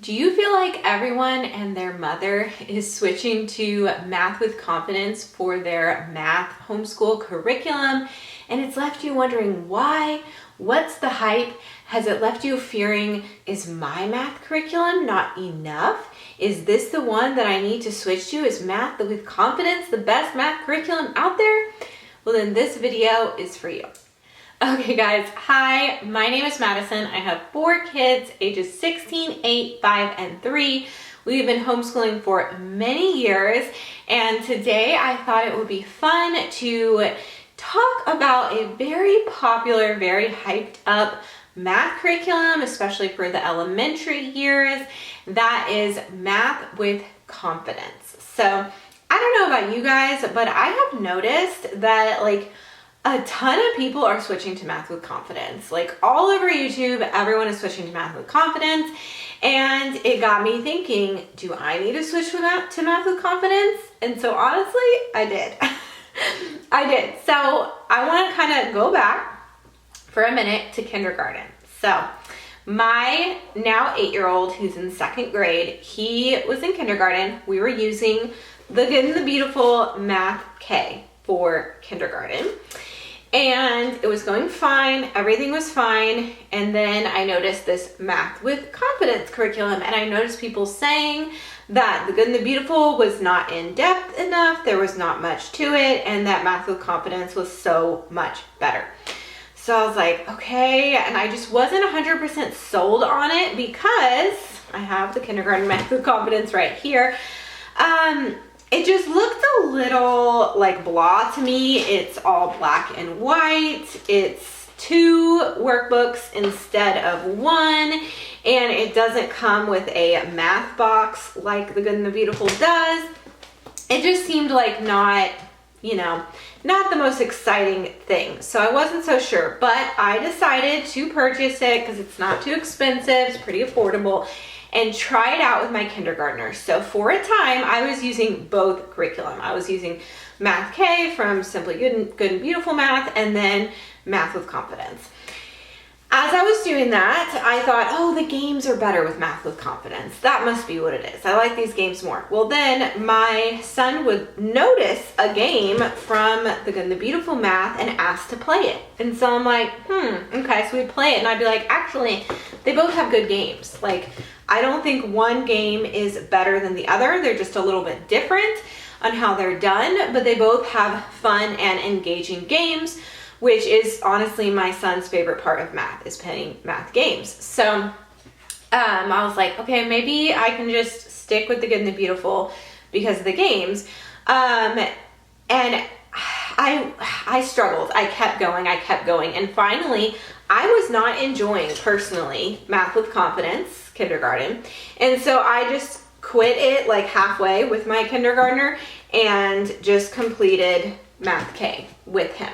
Do you feel like everyone and their mother is switching to Math with Confidence for their math homeschool curriculum, and it's left you wondering why? What's the hype? Has it left you fearing, is my math curriculum not enough? Is this the one that I need to switch to? Is Math with Confidence the best math curriculum out there? Well, then this video is for you. Okay guys, hi, my name is Madison. I have 4 kids, ages 16, 8, 5, and 3. We've been homeschooling for many years, and today I thought it would be fun to talk about a very popular, very hyped up math curriculum, especially for the elementary years. That is Math with Confidence. So I don't know about you guys, but I have noticed that a ton of people are switching to Math with Confidence. Like all over YouTube, everyone is switching to Math with Confidence. And it got me thinking, do I need to switch to Math with Confidence? And so honestly, I did. I did. So I want to kind of go back for a minute to kindergarten. So my now 8-year-old who's in 2nd grade, he was in kindergarten. We were using the Good and the Beautiful Math K for kindergarten. And it was going fine, everything was fine, and then I noticed this Math with Confidence curriculum, and I noticed people saying that the Good and the Beautiful was not in depth enough, there was not much to it, and that Math with Confidence was so much better. So I was like, okay, and I just wasn't 100% sold on it because I have the kindergarten Math with Confidence right here. It just looked a little like blah to me. It's all black and white. It's 2 workbooks instead of 1. And it doesn't come with a math box like the Good and the Beautiful does. It just seemed like not the most exciting thing. So I wasn't so sure, but I decided to purchase it because it's not too expensive. It's pretty affordable. And try it out with my kindergartners. So for a time, I was using both curriculum. I was using Math K from Simply Good and Beautiful Math, and then Math with Confidence. As I was doing that, I thought, oh, the games are better with Math with Confidence. That must be what it is. I like these games more. Well, then my son would notice a game from the Good and the Beautiful Math and ask to play it. And so I'm like, okay, so we'd play it, and I'd be like, actually, they both have good games. Like, I don't think one game is better than the other. They're just a little bit different on how they're done, but they both have fun and engaging games, which is honestly my son's favorite part of math, is playing math games. So I was like, okay, maybe I can just stick with the Good and the Beautiful because of the games. And I struggled. I kept going. And finally, I was not enjoying, personally, Math with Confidence, kindergarten. And so I just quit it like halfway with my kindergartner and just completed Math K with him.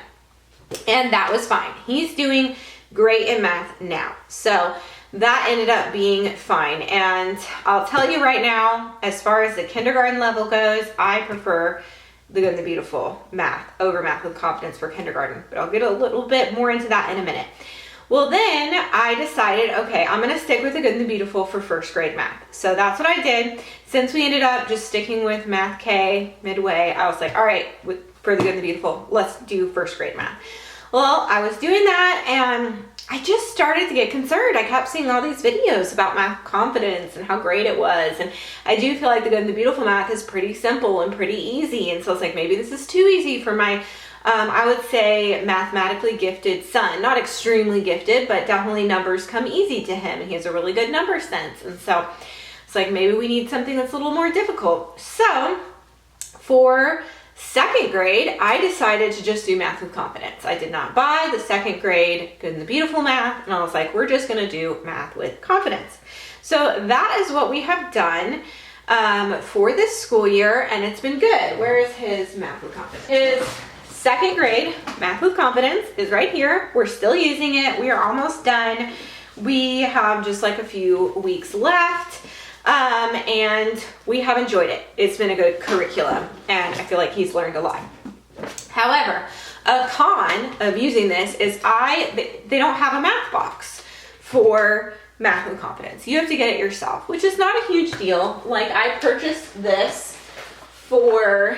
And that was fine. He's doing great in math now. So that ended up being fine. And I'll tell you right now, as far as the kindergarten level goes, I prefer the Good and the Beautiful Math over Math with Confidence for kindergarten. But I'll get a little bit more into that in a minute. Well, then I decided, okay, I'm going to stick with the Good and the Beautiful for 1st grade math. So that's what I did. Since we ended up just sticking with Math K midway, I was like, all right, for the Good and the Beautiful, let's do 1st grade math. Well, I was doing that and I just started to get concerned. I kept seeing all these videos about Math Confidence and how great it was. And I do feel like the Good and the Beautiful Math is pretty simple and pretty easy. And so I was like, maybe this is too easy for my I would say mathematically gifted son. Not extremely gifted, but definitely numbers come easy to him. He has a really good number sense. And so it's like, maybe we need something that's a little more difficult. So for 2nd grade, I decided to just do Math with Confidence. I did not buy the 2nd grade Good and the Beautiful Math. And I was like, we're just going to do Math with Confidence. So that is what we have done for this school year. And it's been good. Where is his Math with Confidence? His 2nd grade Math with Confidence is right here. We're still using it. We are almost done. We have just like a few weeks left. And we have enjoyed it. It's been a good curriculum and I feel like he's learned a lot. However, a con of using this is they don't have a math box for Math with Confidence. You have to get it yourself, which is not a huge deal. Like, I purchased this for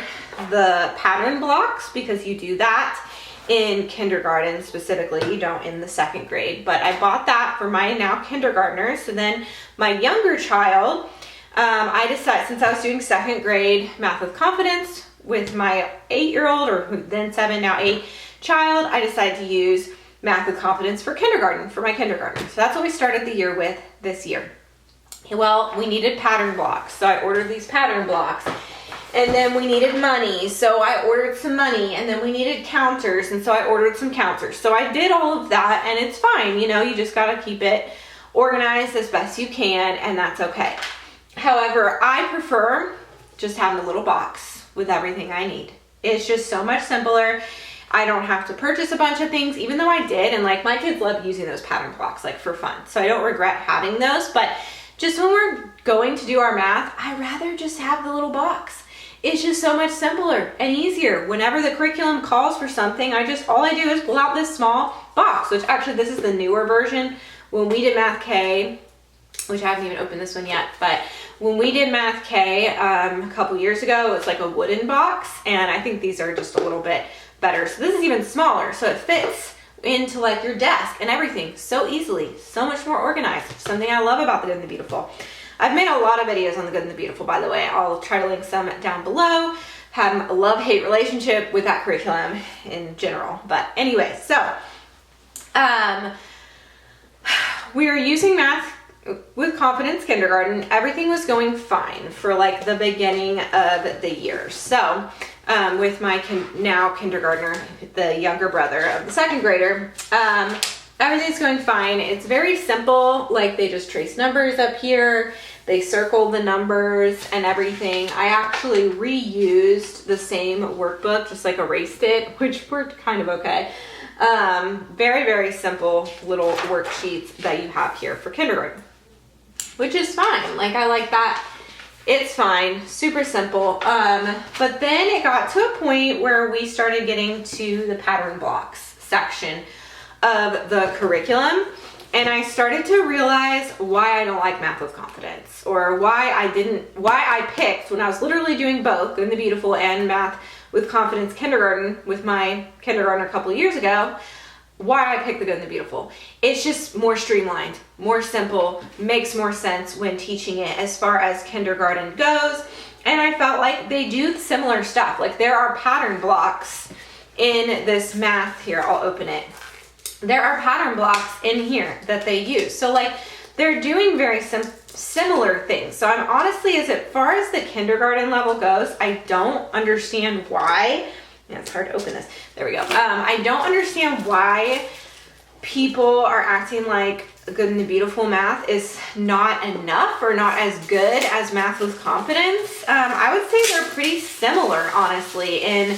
the pattern blocks because you do that in kindergarten specifically. You don't in the second grade, but I bought that for my now kindergartners. So then my younger child, I decided, since I was doing second grade Math with Confidence with my 8-year-old, or then 7, now 8 child, I decided to use Math with Confidence for kindergarten, for my kindergarten. So that's what we started the year with this year. Well, we needed pattern blocks, so I ordered these pattern blocks. And then we needed money, so I ordered some money. And then we needed counters, and so I ordered some counters. So I did all of that, and it's fine. You know, you just gotta keep it organized as best you can, and that's okay. However, I prefer just having a little box with everything I need. It's just so much simpler. I don't have to purchase a bunch of things, even though I did. And like, my kids love using those pattern blocks, like, for fun. So I don't regret having those, but just when we're going to do our math, I'd rather just have the little box. It's just so much simpler and easier. Whenever the curriculum calls for something, all I do is pull out this small box, which actually this is the newer version. When we did Math K, which I haven't even opened this one yet, but when we did Math K a couple years ago, it was like a wooden box, and I think these are just a little bit better. So this is even smaller, so it fits into like your desk and everything so easily, so much more organized. Something I love about the Good and the Beautiful. I've made a lot of videos on the Good and the Beautiful, by the way. I'll try to link some down below. Have a love-hate relationship with that curriculum in general. But anyway, so we were using Math with Confidence kindergarten. Everything was going fine for like the beginning of the year. So with my now kindergartner, the younger brother of the second grader, everything's going fine. It's very simple. Like, they just trace numbers up here. They circled the numbers and everything. I actually reused the same workbook, just like erased it, which worked kind of okay. Very, very simple little worksheets that you have here for kindergarten, which is fine. Like, I like that. It's fine, super simple. But then it got to a point where we started getting to the pattern blocks section of the curriculum. And I started to realize why I don't like Math with Confidence, or why I picked, when I was literally doing both, Good and the Beautiful and Math with Confidence kindergarten with my kindergartner a couple of years ago, why I picked the Good and the Beautiful. It's just more streamlined, more simple, makes more sense when teaching it as far as kindergarten goes. And I felt like they do similar stuff. Like, there are pattern blocks in this math here. I'll open it. There are pattern blocks in here that they use. So like, they're doing very similar things. So I'm honestly, as far as the kindergarten level goes, I don't understand why. Yeah, it's hard to open this. There we go. I don't understand why people are acting like Good and the Beautiful math is not enough or not as good as Math with Confidence. I would say they're pretty similar, honestly, in,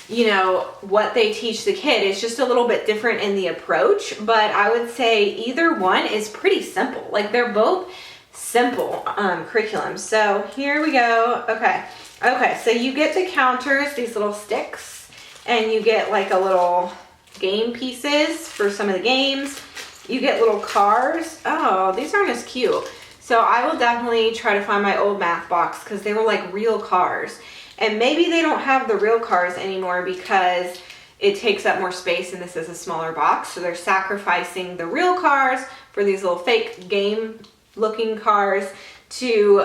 you know, what they teach the kid. It's just a little bit different in the approach, but I would say either one is pretty simple. Like, they're both simple curriculums. So here we go. Okay, so you get the counters, these little sticks, and you get like a little game pieces for some of the games. You get little cars. Oh, these aren't as cute. So I will definitely try to find my old math box, because they were like real cars. And maybe they don't have the real cars anymore because it takes up more space and this is a smaller box. So they're sacrificing the real cars for these little fake game looking cars to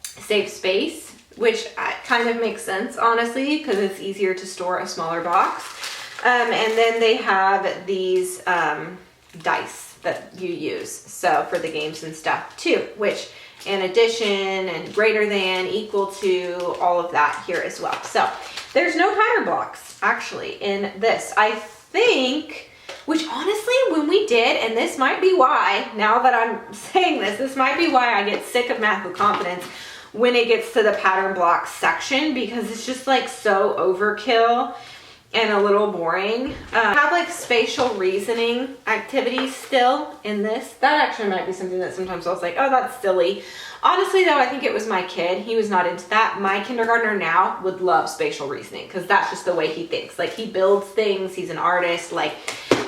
save space, which kind of makes sense, honestly, because it's easier to store a smaller box. And then they have these dice that you use, so for the games and stuff too, which in addition and greater than, equal to, all of that here as well. So there's no pattern blocks actually in this, I think, which honestly, when we did, and this might be why, now that I'm saying this might be why I get sick of Math with Confidence when it gets to the pattern blocks section, because it's just like so overkill and a little boring. I have like spatial reasoning activities still in this. That actually might be something that sometimes I was like, oh, that's silly. Honestly though, I think it was my kid. He was not into that. My kindergartner now would love spatial reasoning, because that's just the way he thinks. Like, he builds things, he's an artist, like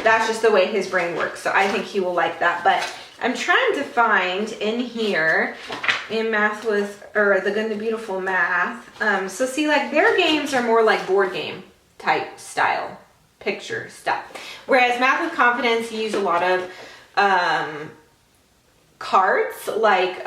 that's just the way his brain works. So I think he will like that. But I'm trying to find in here in Math with, or the Good and the Beautiful Math. So see, like their games are more like board game type style, picture stuff. Whereas Math with Confidence, you use a lot of cards, like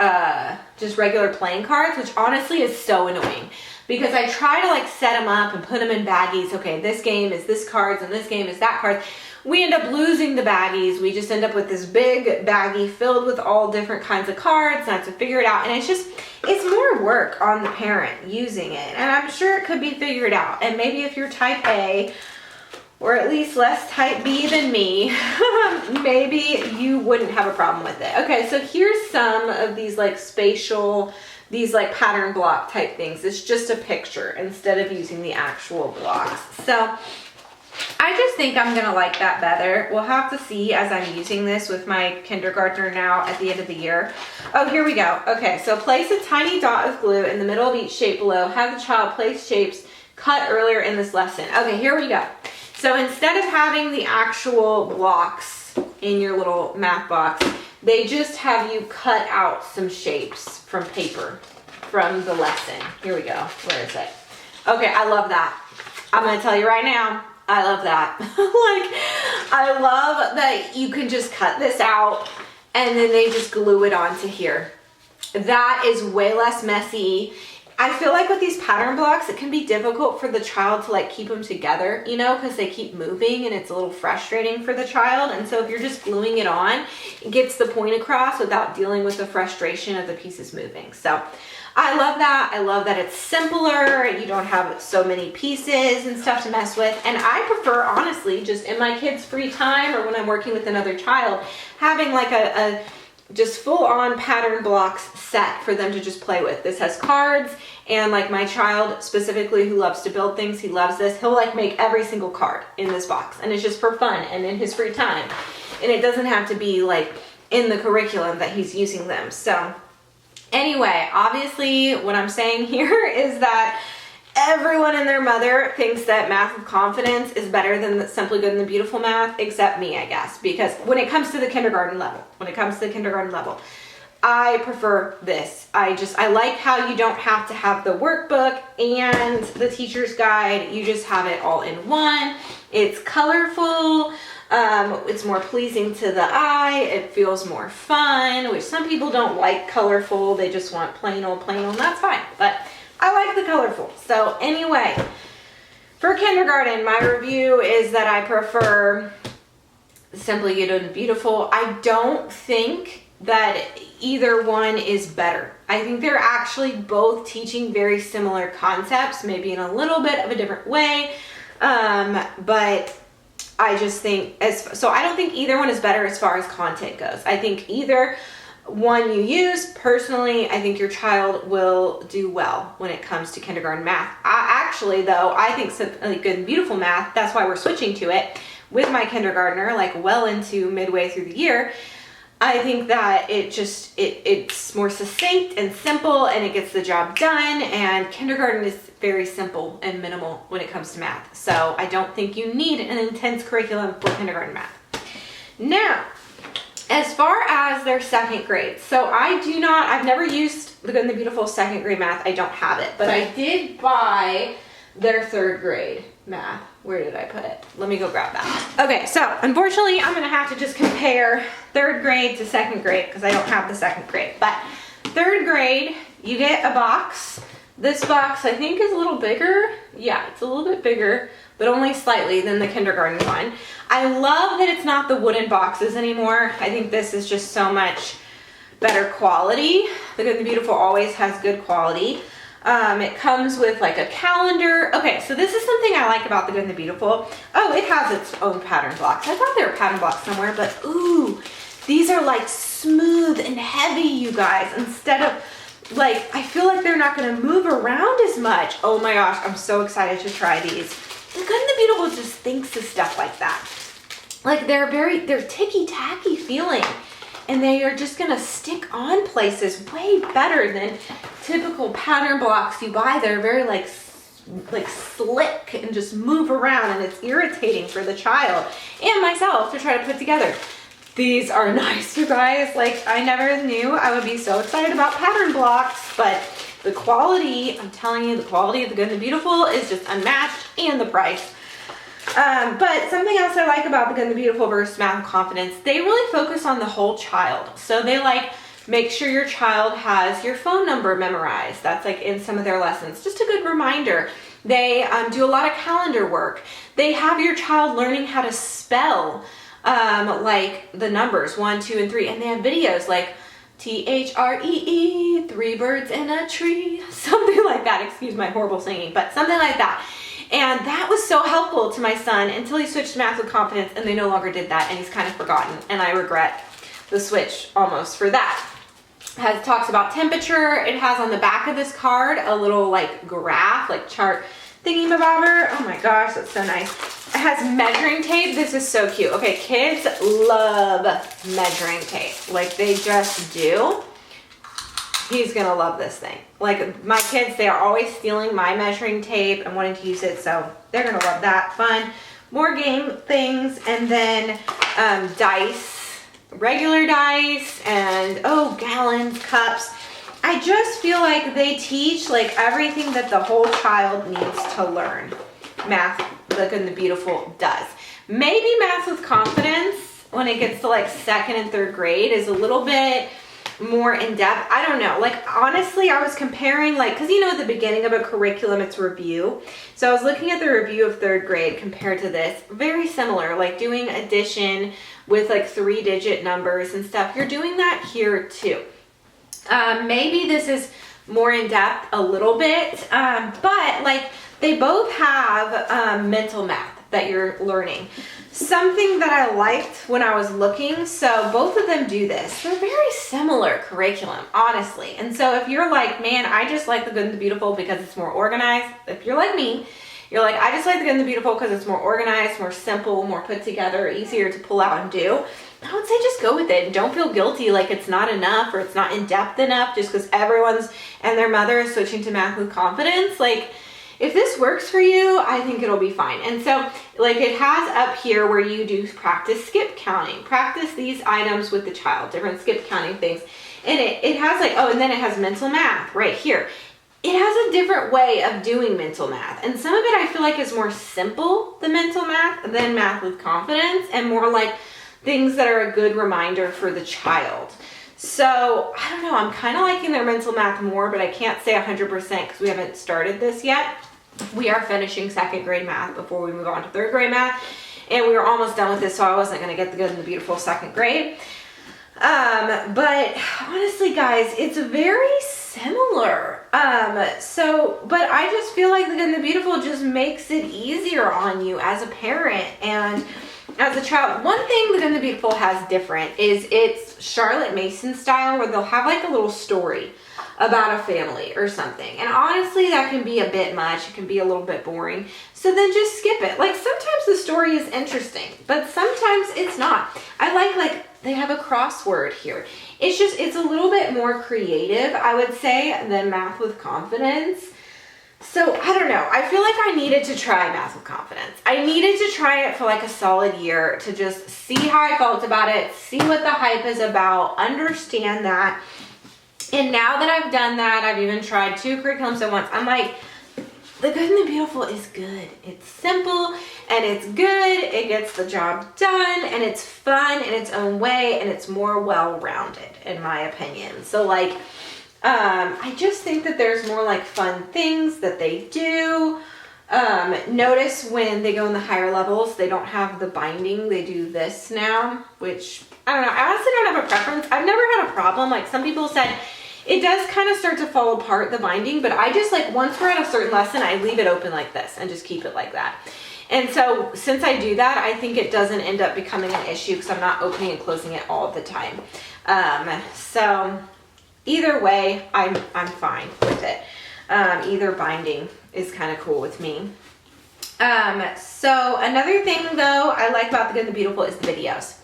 just regular playing cards, which honestly is so annoying. Because I try to like set them up and put them in baggies. Okay, this game is this cards and this game is that cards. We end up losing the baggies. We just end up with this big baggie filled with all different kinds of cards, and I have to figure it out. And it's more work on the parent using it. And I'm sure it could be figured out. And maybe if you're type A, or at least less type B than me, maybe you wouldn't have a problem with it. Okay, so here's some of these like spatial, these like pattern block type things. It's just a picture instead of using the actual blocks. So I just think I'm gonna like that better. We'll have to see as I'm using this with my kindergartner now at the end of the year. Oh, here we go. Okay, so place a tiny dot of glue in the middle of each shape below. Have the child place shapes cut earlier in this lesson. Okay, here we go. So instead of having the actual blocks in your little math box, they just have you cut out some shapes from paper from the lesson. Here we go. Where is it? Okay, I love that. I'm gonna tell you right now, I love that. Like, I love that you can just cut this out and then they just glue it onto here. That is way less messy. I feel like with these pattern blocks, it can be difficult for the child to like keep them together, you know, because they keep moving and it's a little frustrating for the child. And so if you're just gluing it on, it gets the point across without dealing with the frustration of the pieces moving. So I love that. I love that it's simpler. You don't have so many pieces and stuff to mess with. And I prefer, honestly, just in my kids' free time or when I'm working with another child, having like a just full on pattern blocks set for them to just play with. This has cards, and like my child specifically who loves to build things, he loves this. He'll like make every single card in this box, and it's just for fun and in his free time. And it doesn't have to be like in the curriculum that he's using them. So anyway, obviously what I'm saying here is that everyone and their mother thinks that Math with Confidence is better than the Simply Good and the Beautiful Math, except me, I guess, because when it comes to the kindergarten level, I prefer this. I like how you don't have to have the workbook and the teacher's guide. You just have it all in one. It's colorful. It's more pleasing to the eye. It feels more fun, which some people don't like colorful. They just want plain old, and that's fine. But I like the colorful. So anyway, for kindergarten, my review is that I prefer Simply Good and Beautiful. I don't think that either one is better. I think they're actually both teaching very similar concepts, maybe in a little bit of a different way. But I just think, so I don't think either one is better as far as content goes. I think either one you use, personally, I think your child will do well when it comes to kindergarten math. Actually, though, I think Simply Good and Beautiful Math, that's why we're switching to it with my kindergartner, like well into midway through the year. I think that it's more succinct and simple, and it gets the job done, and kindergarten is very simple and minimal when it comes to math. So I don't think you need an intense curriculum for kindergarten math. Now, as far as their second grade, so I've never used the Good and the Beautiful second grade math. I don't have it, but I did buy their third grade math. Where did I put it? Let me go grab that. Okay, so unfortunately, I'm gonna have to just compare third grade to second grade because I don't have the second grade. But third grade, you get a box. This box, I think, is a little bigger. Yeah, it's a little bit bigger, but only slightly than the kindergarten one. I love that it's not the wooden boxes anymore. I think this is just so much better quality. The Good and the Beautiful always has good quality. It comes with like a calendar. Okay, so this is something I like about the Good and the Beautiful. Oh, it has its own pattern blocks. I thought there were pattern blocks somewhere, but ooh, these are like smooth and heavy, you guys. Instead of like, I feel like they're not gonna move around as much. Oh my gosh, I'm so excited to try these. The Good and the Beautiful just thinks of stuff like that. Like they're ticky-tacky feeling. And they are just gonna stick on places way better than typical pattern blocks you buy. They're very like slick and just move around, and it's irritating for the child and myself to try to put together. These are nice, you guys. Like, I never knew I would be so excited about pattern blocks, but the quality, I'm telling you, the quality of the Good and the Beautiful is just unmatched, and the price. But something else I like about the Good and the Beautiful versus Math with Confidence, they really focus on the whole child. So they like make sure your child has your phone number memorized. That's like in some of their lessons. Just a good reminder. They do a lot of calendar work. They have your child learning how to spell like the numbers 1, 2, and 3, and they have videos like THREE, 3 birds in a tree, something like that. Excuse my horrible singing, but something like that. And that was so helpful to my son until he switched to Math with Confidence, and they no longer did that, and he's kind of forgotten, and I regret the switch almost for that. It talks about temperature. It has on the back of this card a little like graph, like chart thingy-mabobber. Oh my gosh, that's so nice. It has measuring tape. This is so cute. Okay, kids love measuring tape. Like, they just do. He's gonna love this thing. Like, my kids, they are always stealing my measuring tape and wanting to use it, so they're gonna love that. Fun. More game things, and then dice, regular dice, and gallons, cups. I just feel like they teach like everything that the whole child needs to learn. Math, the Good and the Beautiful does. Maybe Math with Confidence, when it gets to like 2nd and 3rd grade, is a little bit more in depth. I don't know. Like, honestly, I was comparing, like, because you know at the beginning of a curriculum it's review. So I was looking at the review of 3rd grade compared to this. Very similar, like doing addition with like 3-digit numbers and stuff. You're doing that here too. Maybe this is more in depth a little bit, but like they both have mental math that you're learning. Something that I liked when I was looking, so both of them do this. They're very similar curriculum, honestly. And so if you're like, man, I just like the Good and the Beautiful because it's more organized. If you're like me, you're like, I just like the Good and the Beautiful because it's more organized, more simple, more put together, easier to pull out and do. I would say just go with it. Don't feel guilty like it's not enough or it's not in depth enough just because everyone's and their mother is switching to Math with Confidence. Like, if this works for you, I think it'll be fine. And so, like, it has up here where you do practice skip counting. Practice these items with the child, different skip counting things. And it has like, and then it has mental math right here. It has a different way of doing mental math. And some of it I feel like is more simple, the mental math, than Math with Confidence, and more like things that are a good reminder for the child. So, I don't know, I'm kind of liking their mental math more, but I can't say 100% because we haven't started this yet. We are finishing 2nd grade math before we move on to 3rd grade math, and we were almost done with this, so I wasn't going to get the Good and the Beautiful 2nd grade. But honestly, guys, it's very similar. But I just feel like the Good and the Beautiful just makes it easier on you as a parent and as a child. One thing the Good and the Beautiful has different is it's Charlotte Mason style, where they'll have like a little story about a family or something. And honestly, that can be a bit much. It can be a little bit boring. So then just skip it. Like, sometimes the story is interesting, but sometimes it's not. I like they have a crossword here. It's a little bit more creative, I would say, than Math with Confidence. So, I don't know. I feel like I needed to try Math with Confidence. I needed to try it for like a solid year to just see how I felt about it, see what the hype is about, understand that. And now that I've done that, I've even tried 2 curriculums at once. I'm like, the Good and the Beautiful is good. It's simple and it's good. It gets the job done and it's fun in its own way and it's more well-rounded in my opinion. So like, I just think that there's more like fun things that they do. Notice when they go in the higher levels, they don't have the binding. They do this now, which I don't know. I honestly don't have a preference. I've never had a problem. Like, some people said, it does kind of start to fall apart, the binding, but I just like, once we're at a certain lesson, I leave it open like this and just keep it like that. And so since I do that, I think it doesn't end up becoming an issue because I'm not opening and closing it all the time. So either way, I'm fine with it. Either binding is kind of cool with me. So another thing though I like about the Good and the Beautiful is the videos.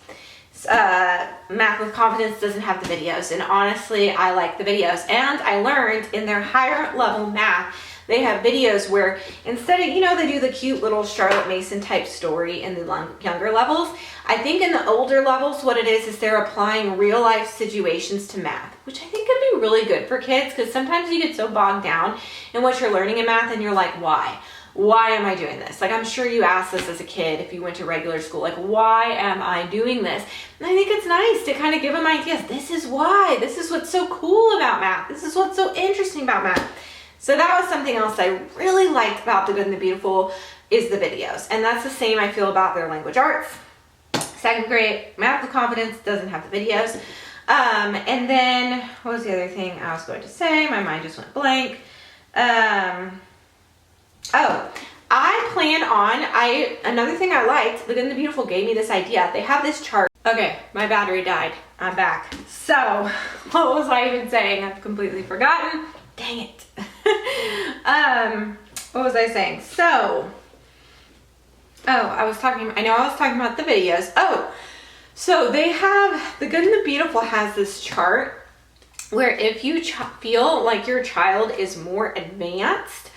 Math with Confidence doesn't have the videos, and honestly I like the videos, and I learned in their higher level math they have videos where instead of, you know, they do the cute little Charlotte Mason type story in the younger levels. I think in the older levels, what it is they're applying real life situations to math, which I think could be really good for kids, because sometimes you get so bogged down in what you're learning in math and you're like, why? Why am I doing this? Like, I'm sure you asked this as a kid if you went to regular school, like, why am I doing this? And I think it's nice to kind of give them ideas. This is why. This is what's so cool about math. This is what's so interesting about math. So that was something else I really liked about The Good and the Beautiful, is the videos. And that's the same I feel about their language arts. Second grade, Math with Confidence doesn't have the videos. And then, what was the other thing I was going to say? My mind just went blank. Oh, I plan on, another thing I liked, The Good and the Beautiful gave me this idea. They have this chart. Okay, my battery died. I'm back. So, what was I even saying? I've completely forgotten. Dang it. What was I saying? So, I was talking about the videos. So they have, The Good and the Beautiful has this chart where if you feel like your child is more advanced,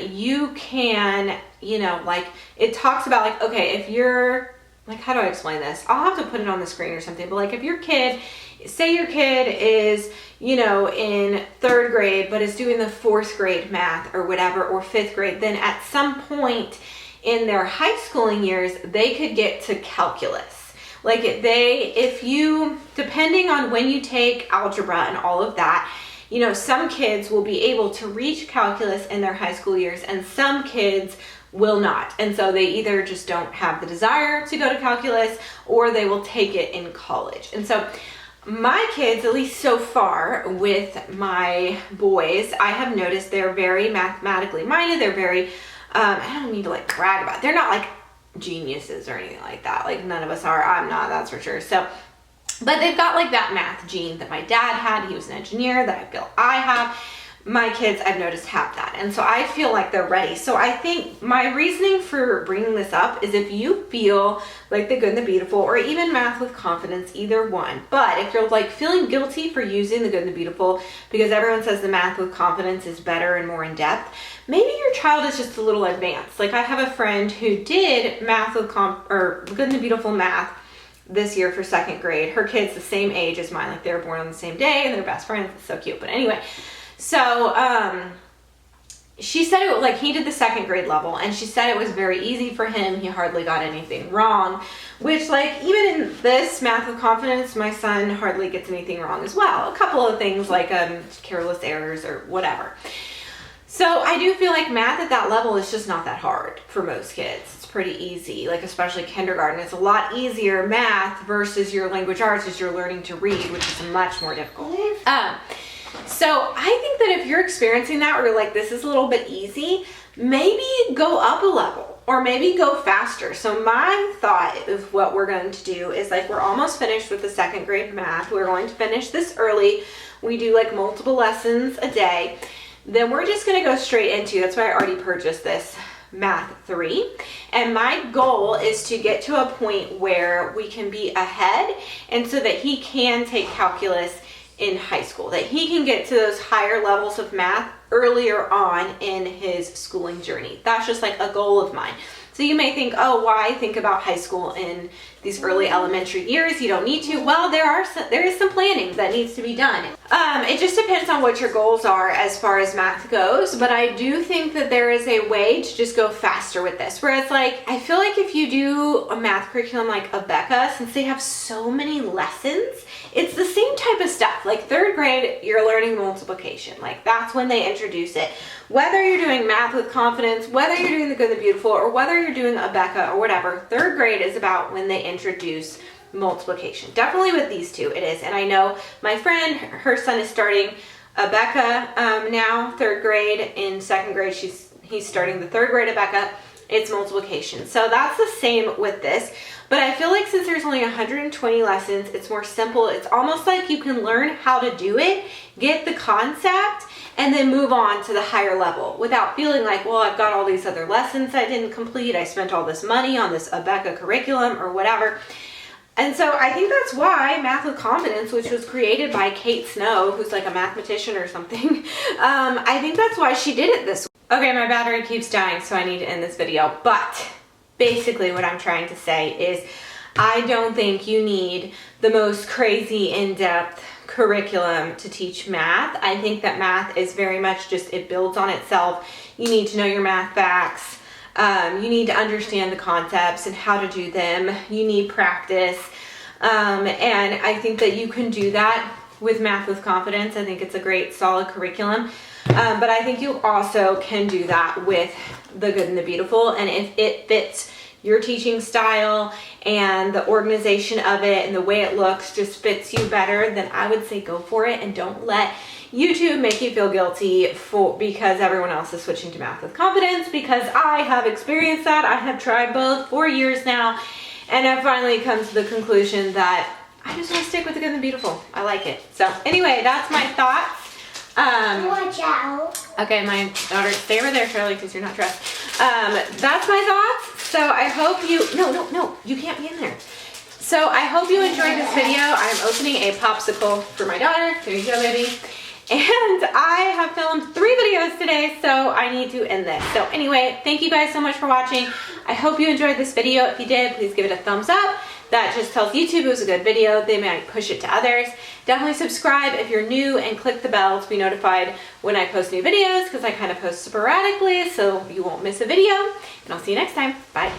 you can, you know, like, it talks about, like, okay, if you're, like, how do I explain this? I'll have to put it on the screen or something, but like, if your kid, say your kid is, you know, in 3rd grade, but is doing the 4th grade math or whatever, or 5th grade, then at some point in their high schooling years, they could get to calculus. Like, if you, depending on when you take algebra and all of that, you know, some kids will be able to reach calculus in their high school years and some kids will not. And so they either just don't have the desire to go to calculus, or they will take it in college. And so my kids, at least so far with my boys, I have noticed they're very mathematically minded. They're very, I don't need to like brag about it. They're not like geniuses or anything like that. Like, none of us are. I'm not, that's for sure. So, but they've got like that math gene that my dad had. He was an engineer, that I feel I have. My kids, I've noticed, have that. And so I feel like they're ready. So I think my reasoning for bringing this up is, if you feel like The Good and the Beautiful, or even Math with Confidence, either one, but if you're like feeling guilty for using The Good and the Beautiful because everyone says the Math with Confidence is better and more in depth, maybe your child is just a little advanced. Like, I have a friend who did Math with The Good and the Beautiful math this year for 2nd grade. Her kid's the same age as mine. Like, they were born on the same day and they're best friends. It's so cute. But anyway, so she said it, like, he did the 2nd grade level, and she said it was very easy for him. He hardly got anything wrong, which, like, even in this Math with Confidence, my son hardly gets anything wrong as well. A couple of things like careless errors or whatever. So I do feel like math at that level is just not that hard for most kids. It's pretty easy, like especially kindergarten. It's a lot easier math versus your language arts as you're learning to read, which is much more difficult. So I think that if you're experiencing that, where you're like, this is a little bit easy, maybe go up a level or maybe go faster. So my thought of what we're going to do is, like, we're almost finished with the 2nd grade math. We're going to finish this early. We do like multiple lessons a day. Then we're just going to go straight into, that's why I already purchased this, Math 3. And my goal is to get to a point where we can be ahead, and so that he can take calculus in high school, that he can get to those higher levels of math earlier on in his schooling journey. That's just like a goal of mine. So you may think, oh, why think about high school in these early elementary years? You don't need to. Well, there is some planning that needs to be done. It just depends on what your goals are as far as math goes, but I do think that there is a way to just go faster with this, where it's like, I feel like if you do a math curriculum like Abeka, since they have so many lessons, it's the same type of stuff. Like 3rd grade, you're learning multiplication. Like, that's when they introduce it. Whether you're doing Math with Confidence, whether you're doing The Good, the Beautiful, or whether you're doing Abeka or whatever, 3rd grade is about when they introduce multiplication. Definitely with these two, it is. And I know my friend, her son is starting Abeka now, 3rd grade. In 2nd grade, he's starting the 3rd grade Abeka. It's multiplication. So that's the same with this. But I feel like since there's only 120 lessons, it's more simple. It's almost like you can learn how to do it, get the concept, and then move on to the higher level without feeling like, well, I've got all these other lessons I didn't complete. I spent all this money on this Abeka curriculum or whatever. And so I think that's why Math with Confidence, which was created by Kate Snow, who's like a mathematician or something, I think that's why she did it this way. Okay, my battery keeps dying, so I need to end this video. But basically what I'm trying to say is I don't think you need the most crazy in-depth curriculum to teach math. I think that math is very much just, it builds on itself. You need to know your math facts. You need to understand the concepts and how to do them. You need practice. And I think that you can do that with Math with Confidence. I think it's a great solid curriculum. But I think you also can do that with The Good and the Beautiful. And if it fits your teaching style and the organization of it and the way it looks just fits you better, then I would say go for it, and don't let YouTube make you feel guilty because everyone else is switching to Math with Confidence, because I have experienced that. I have tried both for years now, and I've finally come to the conclusion that I just want to stick with The Good and the Beautiful. I like it. So anyway, that's my thoughts. Watch out. Okay, my daughter, stay over there, Shirley, because you're not dressed. That's my thoughts. So I hope you, no, you can't be in there. So I hope you enjoyed this video. I'm opening a popsicle for my daughter. There you go, baby. And I have filmed 3 videos today, so I need to end this. So anyway, thank you guys so much for watching. I hope you enjoyed this video. If you did, please give it a thumbs up. That just tells YouTube it was a good video. They might push it to others. Definitely subscribe if you're new, and click the bell to be notified when I post new videos, because I kind of post sporadically, so you won't miss a video. And I'll see you next time. Bye.